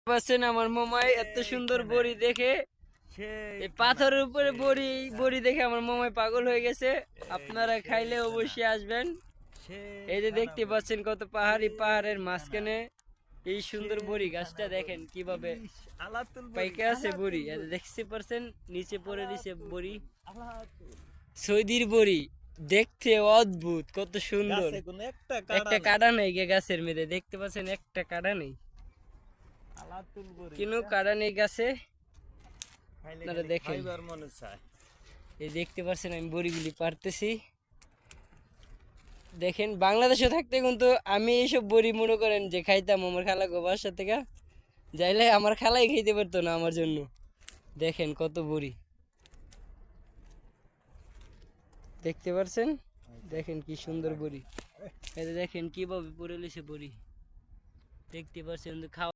পাচ্ছেন আমার মামাই এত সুন্দর বড়ি দেখে, এই পাথরের উপরে বড়ি বড়ি দেখে আমার মামাই পাগল হয়ে গেছে। আপনারা খাইলে অবশ্যই আসবেন। এই যে দেখতে পাচ্ছেন কত পাহাড়ি, পাহাড়ের মাঝখানে এই সুন্দর বড়ি গাছটা দেখেন কিভাবে পাইকে আছে বড়ি। দেখতে পাচ্ছেন নিচে পড়ে দিছে বড়ি, সৌদির বড়ি দেখতে অদ্ভুত, কত সুন্দর। একটা কাটা নেই গাছের মধ্যে, দেখতে পাচ্ছেন একটা কাটা নেই, কিন্তু কাটা নেই গাছে। আপনারা দেখেন, এই দেখতে পাচ্ছেন আমি বড়িগুলি পারতেছি। দেখেন বাংলাদেশে থাকতে কিন্তু আমি এইসব বড়ি মনে করেন যে খাইতাম আমার খালা গো বাসা থেকে যাইলে আমার খালাই খাইতে পারতো না আমার জন্য। দেখেন কত বড়ি দেখতে পাচ্ছেন, দেখেন কি সুন্দর বড়ি। এই দেখেন কিভাবে পড়ে লিছে বড়ি, দেখতে পাচ্ছেন খাওয়া।